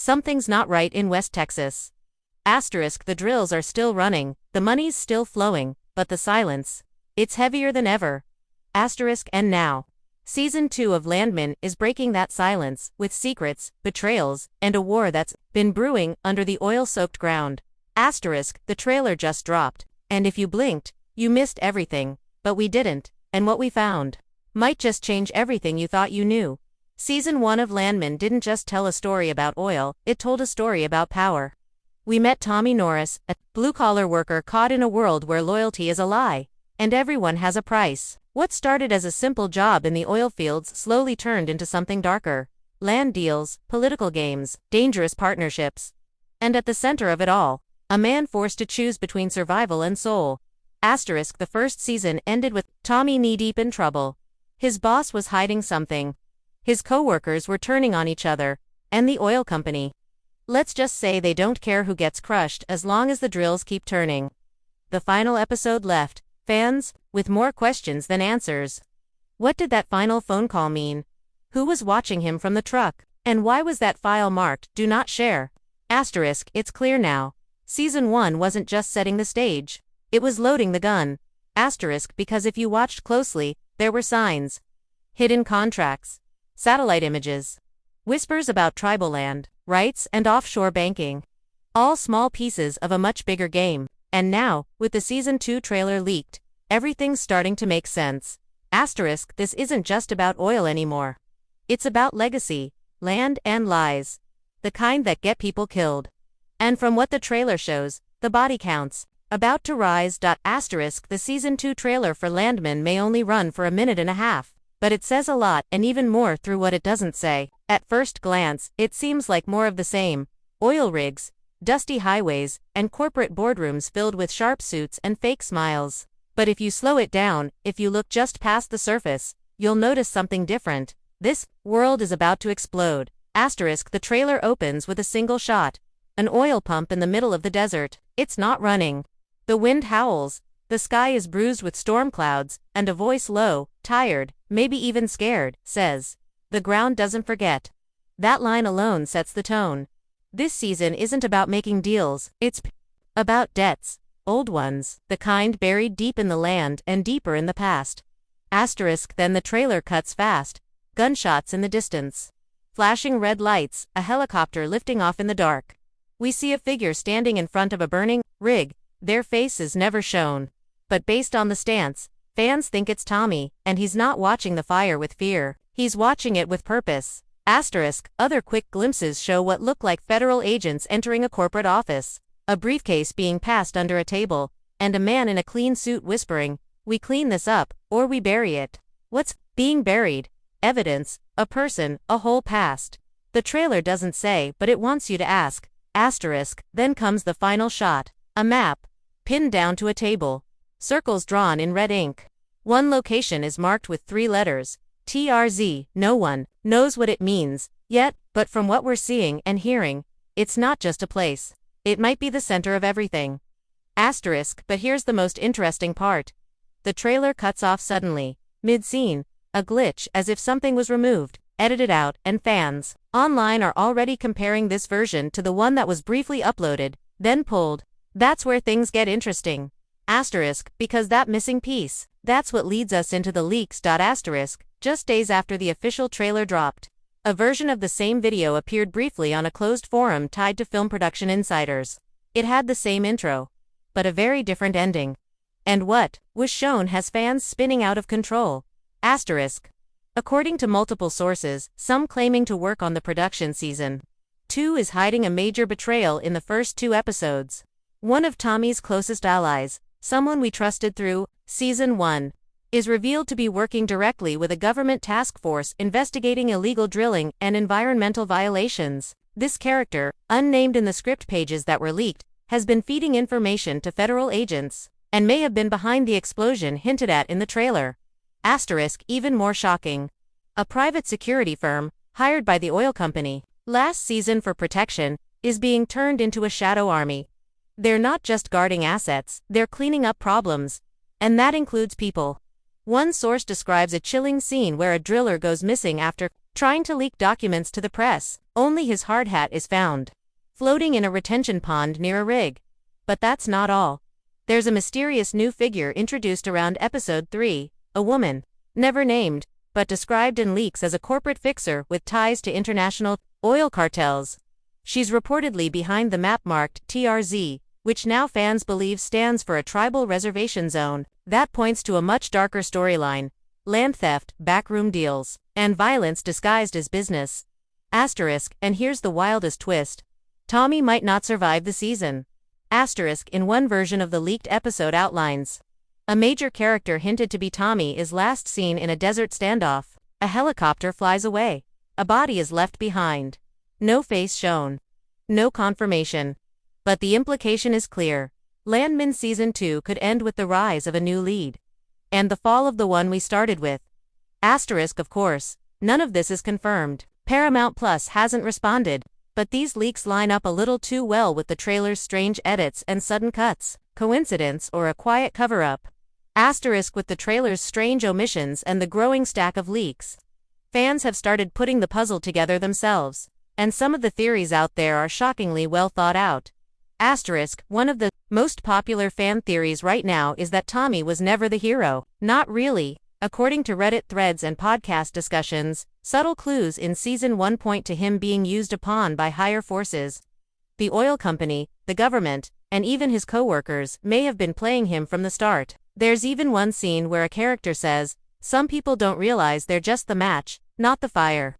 Something's not right in West Texas. Asterisk, the drills are still running, the money's still flowing, but the silence, it's heavier than ever. Asterisk, and now, Season 2 of Landman is breaking that silence, with secrets, betrayals, and a war that's been brewing under the oil-soaked ground. Asterisk, the trailer just dropped, and if you blinked, you missed everything, but we didn't, and what we found might just change everything you thought you knew. Season 1 of Landman didn't just tell a story about oil, it told a story about power. We met Tommy Norris, a blue-collar worker caught in a world where loyalty is a lie, and everyone has a price. What started as a simple job in the oil fields slowly turned into something darker. Land deals, political games, dangerous partnerships. And at the center of it all, a man forced to choose between survival and soul. Asterisk, the first season ended with Tommy knee-deep in trouble. His boss was hiding something. His co-workers were turning on each other, and the oil company. Let's just say they don't care who gets crushed as long as the drills keep turning. The final episode left fans with more questions than answers. What did that final phone call mean? Who was watching him from the truck? And why was that file marked "Do Not Share"? Asterisk, it's clear now. Season 1 wasn't just setting the stage. It was loading the gun. Asterisk, because if you watched closely, there were signs. Hidden contracts. Satellite images. Whispers about tribal land, rights, and offshore banking. All small pieces of a much bigger game. And now, with the Season 2 trailer leaked, everything's starting to make sense. Asterisk, this isn't just about oil anymore. It's about legacy, land, and lies. The kind that get people killed. And from what the trailer shows, the body counts about to rise. Asterisk, the Season 2 trailer for Landman may only run for a minute and a half. But it says a lot, and even more through what it doesn't say. At first glance, it seems like more of the same. Oil rigs, dusty highways, and corporate boardrooms filled with sharp suits and fake smiles. But if you slow it down, if you look just past the surface, you'll notice something different. This world is about to explode. Asterisk, the trailer opens with a single shot. An oil pump in the middle of the desert. It's not running. The wind howls. The sky is bruised with storm clouds, and a voice low, tired, maybe even scared, says, "The ground doesn't forget." That line alone sets the tone. This season isn't about making deals, it's about debts, old ones, the kind buried deep in the land and deeper in the past. Asterisk, then the trailer cuts fast. Gunshots in the distance. Flashing red lights, a helicopter lifting off in the dark. We see a figure standing in front of a burning rig. Their face is never shown. But based on the stance, fans think it's Tommy, and he's not watching the fire with fear. He's watching it with purpose. Asterisk, other quick glimpses show what look like federal agents entering a corporate office. A briefcase being passed under a table, and a man in a clean suit whispering, "We clean this up, or we bury it." What's being buried? Evidence, a person, a whole past. The trailer doesn't say, but it wants you to ask. Asterisk, then comes the final shot. A map, pinned down to a table. Circles drawn in red ink. One location is marked with 3 letters, T.R.Z. No one knows what it means yet, but from what we're seeing and hearing, it's not just a place. It might be the center of everything. Asterisk, but here's the most interesting part. The trailer cuts off suddenly, mid-scene, a glitch as if something was removed, edited out, and fans online are already comparing this version to the one that was briefly uploaded, then pulled. That's where things get interesting. Asterisk, because that missing piece, that's what leads us into the leaks. Asterisk, just days after the official trailer dropped, a version of the same video appeared briefly on a closed forum tied to film production insiders. It had the same intro, but a very different ending. And what was shown has fans spinning out of control. Asterisk, according to multiple sources, some claiming to work on the production season 2 is hiding a major betrayal in the first 2 episodes. One of Tommy's closest allies, someone we trusted through Season 1, is revealed to be working directly with a government task force investigating illegal drilling and environmental violations. This character, unnamed in the script pages that were leaked, has been feeding information to federal agents, and may have been behind the explosion hinted at in the trailer. Asterisk, even more shocking. A private security firm, hired by the oil company last season for protection, is being turned into a shadow army. They're not just guarding assets, they're cleaning up problems. And that includes people. One source describes a chilling scene where a driller goes missing after trying to leak documents to the press. Only his hard hat is found, floating in a retention pond near a rig. But that's not all. There's a mysterious new figure introduced around episode 3, a woman, never named, but described in leaks as a corporate fixer with ties to international oil cartels. She's reportedly behind the map marked T.R.Z, which now fans believe stands for a tribal reservation zone. That points to a much darker storyline: land theft, backroom deals, and violence disguised as business. Asterisk, and here's the wildest twist: Tommy might not survive the season. Asterisk, in one version of the leaked episode outlines, a major character hinted to be Tommy is last seen in a desert standoff. A helicopter flies away. A body is left behind. No face shown. No confirmation. But the implication is clear. Landman Season 2 could end with the rise of a new lead. And the fall of the one we started with. Asterisk, of course, none of this is confirmed. Paramount Plus hasn't responded, but these leaks line up a little too well with the trailer's strange edits and sudden cuts. Coincidence or a quiet cover-up? Asterisk, with the trailer's strange omissions and the growing stack of leaks, fans have started putting the puzzle together themselves, and some of the theories out there are shockingly well thought out. Asterisk, one of the most popular fan theories right now is that Tommy was never the hero. Not really. According to Reddit threads and podcast discussions, subtle clues in Season 1 point to him being used upon by higher forces. The oil company, the government, and even his co-workers may have been playing him from the start. There's even one scene where a character says, "Some people don't realize they're just the match, not the fire."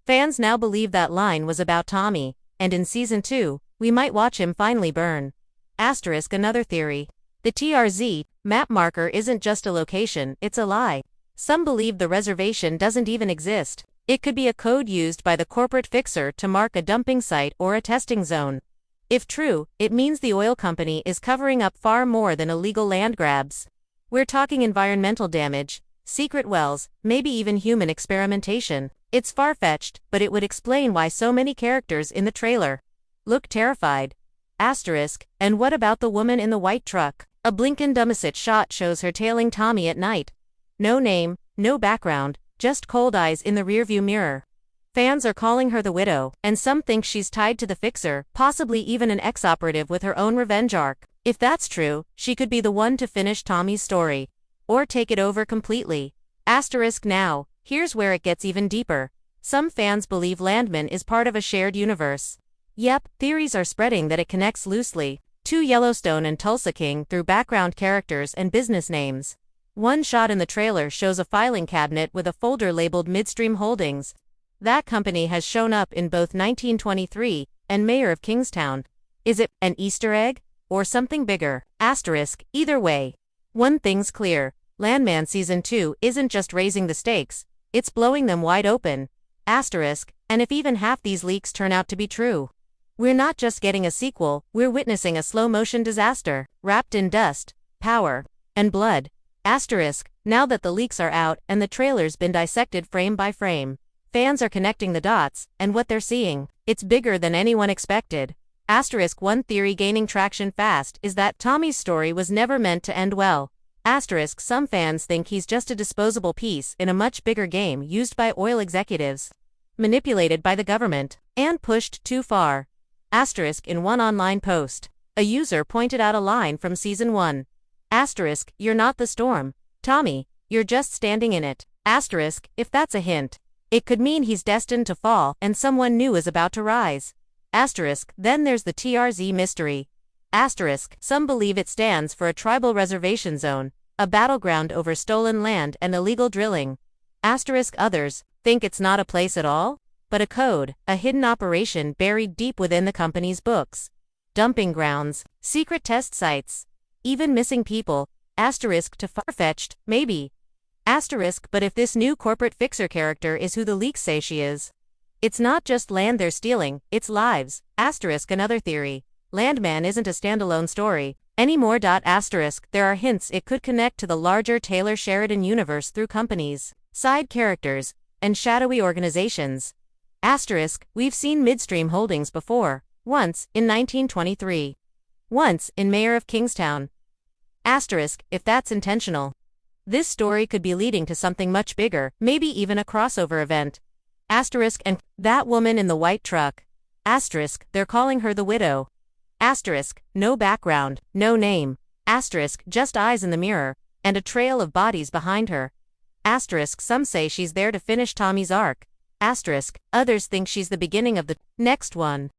Fans now believe that line was about Tommy, and in Season 2, we might watch him finally burn. Asterisk, another theory: the T.R.Z map marker isn't just a location, it's a lie. Some believe the reservation doesn't even exist. It could be a code used by the corporate fixer to mark a dumping site or a testing zone. If true, it means the oil company is covering up far more than illegal land grabs. We're talking environmental damage, secret wells, maybe even human experimentation. It's far-fetched, but it would explain why so many characters in the trailer look terrified. Asterisk, and what about the woman in the white truck? A Blinken-Dumasset shot shows her tailing Tommy at night. No name, no background, just cold eyes in the rearview mirror. Fans are calling her the widow, and some think she's tied to the fixer, possibly even an ex-operative with her own revenge arc. If that's true, she could be the one to finish Tommy's story. Or take it over completely. Asterisk, now, here's where it gets even deeper. Some fans believe Landman is part of a shared universe. Yep, theories are spreading that it connects loosely to Yellowstone and Tulsa King through background characters and business names. One shot in the trailer shows a filing cabinet with a folder labeled Midstream Holdings. That company has shown up in both 1923 and Mayor of Kingstown. Is it an Easter egg? Or something bigger? Asterisk, either way, one thing's clear: Landman Season 2 isn't just raising the stakes, it's blowing them wide open. Asterisk, and if even half these leaks turn out to be true, we're not just getting a sequel, we're witnessing a slow-motion disaster, wrapped in dust, power, and blood. Asterisk, now that the leaks are out and the trailer's been dissected frame by frame, fans are connecting the dots, and what they're seeing, it's bigger than anyone expected. Asterisk, one theory gaining traction fast is that Tommy's story was never meant to end well. Asterisk, some fans think he's just a disposable piece in a much bigger game used by oil executives, manipulated by the government, and pushed too far. Asterisk, in one online post, a user pointed out a line from Season 1. Asterisk, you're not the storm, Tommy, you're just standing in it. Asterisk, if that's a hint, it could mean he's destined to fall and someone new is about to rise. Asterisk, then there's the T.R.Z mystery. Asterisk, some believe it stands for a tribal reservation zone, a battleground over stolen land and illegal drilling. Asterisk, others think it's not a place at all, but a code, a hidden operation buried deep within the company's books. Dumping grounds, secret test sites, even missing people. Asterisk, too far-fetched, maybe. Asterisk, but if this new corporate fixer character is who the leaks say she is, it's not just land they're stealing, it's lives. Asterisk, another theory: Landman isn't a standalone story anymore. Asterisk, there are hints it could connect to the larger Taylor Sheridan universe through companies, side characters, and shadowy organizations. Asterisk, we've seen Midstream Holdings before, once in 1923, once in Mayor of Kingstown. Asterisk, if that's intentional, This story could be leading to something much bigger, maybe even a crossover event. Asterisk and that woman in the white truck. Asterisk, they're calling her the widow. Asterisk, no background, no name. Asterisk, just eyes in the mirror, and a trail of bodies behind her. Asterisk, some say she's there to finish Tommy's arc. Asterisk, others think she's the beginning of the next one.